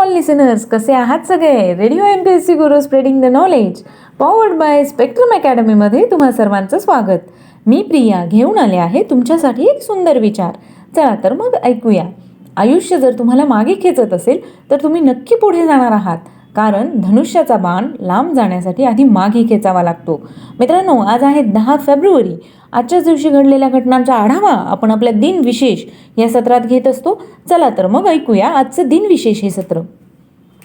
All listeners, कसे आहात सगळे? Radio MPSC Guru spreading the knowledge powered by Spectrum अकॅडमीमध्ये तुम्हा सर्वांचं स्वागत. मी प्रिया घेऊन आले आहे तुमच्यासाठी एक सुंदर विचार. चला तर मग ऐकूया. आयुष्य जर तुम्हाला मागे खेचत असेल तर तुम्ही नक्की पुढे जाणार आहात, कारण धनुष्याचा बाण लांब जाण्यासाठी आधी मागे खेचावा लागतो. मित्रांनो, आज आहे 10 फेब्रुवारी. आजच्याच दिवशी घडलेल्या घटनांचा आढावा आपण आपल्या दिनविशेष या सत्रात घेत असतो. चला तर मग ऐकूया आजचं दिनविशेष हे सत्र.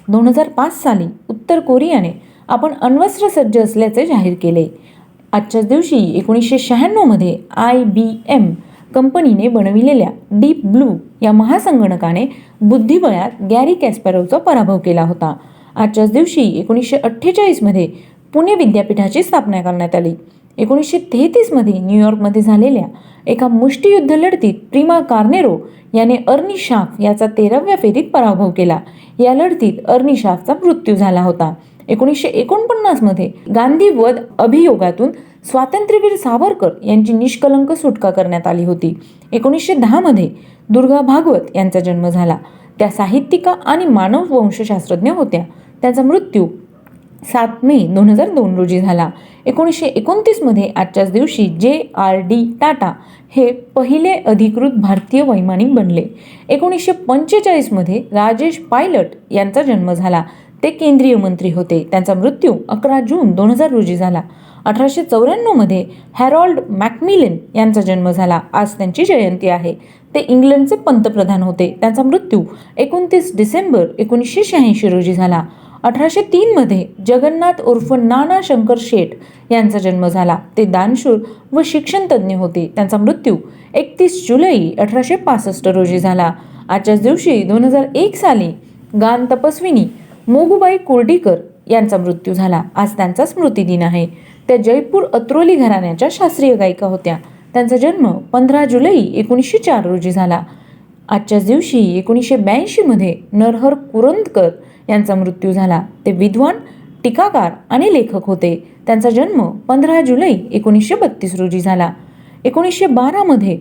2005 साली उत्तर कोरियाने आपण अण्वस्त्र सज्ज असल्याचे जाहीर केले. आजच्याच दिवशी 1996 मध्ये IBM कंपनीने बनविलेल्या डीप ब्लू या महासंगणकाने बुद्धिबळात गॅरी कॅस्पॅरोवचा पराभव केला होता. आजच्याच दिवशी 1948 मध्ये पुणे विद्यापीठाची स्थापना करण्यात आली. 1933 मध्ये न्यूयॉर्कमध्ये झालेल्या एका मुष्टियुद्ध लढतीत प्रिमा कार्नेरो याने अर्नी शाफ याचा 13व्या फेरीत पराभव केला. या लढतीत अर्नी शाफचा मृत्यू झाला होता. 1949 मध्ये गांधी वध अभियोगातून स्वातंत्र्यवीर सावरकर यांची निष्कलंक सुटका करण्यात आली होती. 1910 मध्ये दुर्गा भागवत यांचा जन्म झाला. त्या साहित्यिका आणि मानववंशशास्त्रज्ञ होत्या. त्यांचा मृत्यू 7 मे 2002 रोजी झाला. 1929 मध्ये आजच्याच दिवशी JRD टाटा हे पहिले अधिकृत भारतीय वैमानिक बनले. 1945 मध्ये राजेश पायलट यांचा जन्म झाला. ते केंद्रीय मंत्री होते. त्यांचा मृत्यू 11 जून 2000 रोजी झाला. 1894 मध्ये हॅरॉल्ड मॅकमिलन यांचा जन्म झाला. आज त्यांची जयंती आहे. ते इंग्लंडचे पंतप्रधान होते. त्यांचा मृत्यू 29 डिसेंबर 1986 रोजी झाला. 1803 मध्ये जगन्नाथ उर्फ नाना शंकर शेठ यांचा जन्म झाला. ते दानशूर व शिक्षण तज्ज्ञ होते. त्यांचा मृत्यू 31 जुलै 1865 रोजी झाला. आजच्याच दिवशी 2001 साली गान तपस्विनी मोगूबाई कुर्डीकर यांचा मृत्यू झाला. आज त्यांचा स्मृतिदिन आहे. त्या जयपूर अत्रोली घराण्याच्या शास्त्रीय गायिका होत्या. त्यांचा जन्म 15 जुलै 1904 रोजी झाला. आजच्याच दिवशी 1982 मध्ये नरहर कुरुंदकर यांचा मृत्यू झाला. ते विद्वान, टीकाकार आणि लेखक होते. त्यांचा जन्म 15 जुलै 1932 रोजी झाला. 1912 मध्ये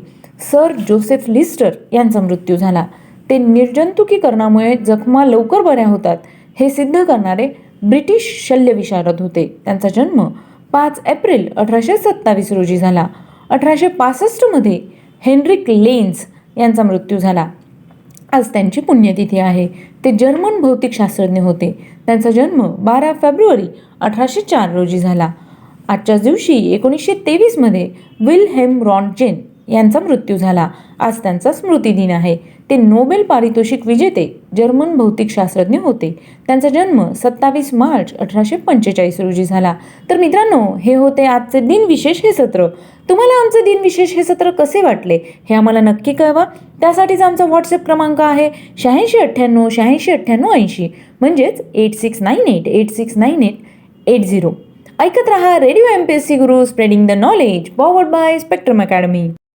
सर जोसेफ लिस्टर यांचा मृत्यू झाला. ते निर्जंतुकीकरणामुळे जखमा लवकर बऱ्या होतात हे सिद्ध करणारे ब्रिटिश शल्यविशारद होते. त्यांचा जन्म 5 एप्रिल 1827 रोजी झाला. 1865 मध्ये हेनरिक लेन्झ यांचा मृत्यू झाला. आज त्यांची पुण्यतिथी आहे. ते जर्मन भौतिकशास्त्रज्ञ होते. त्यांचा जन्म 12 फेब्रुवारी 1804 रोजी झाला. आजच्याच दिवशी 1923 मध्ये विल्हेल्म रॉन्टजेन यांचा मृत्यू झाला. आज त्यांचा स्मृतिदिन आहे. ते नोबेल पारितोषिक विजेते जर्मन भौतिकशास्त्रज्ञ होते. त्यांचा जन्म 27 मार्च 1845 रोजी झाला. तर मित्रांनो, हे होते आजचे दिनविशेष हे सत्र. तुम्हाला आमचे दिनविशेष हे सत्र कसे वाटले हे आम्हाला नक्की कळवा. त्यासाठीच आमचा व्हॉट्सअप क्रमांक आहे 8698 8698 80, म्हणजेच 8698869880. ऐकत रहा radio MPSC Guru spreading the knowledge powered by spectrum academy.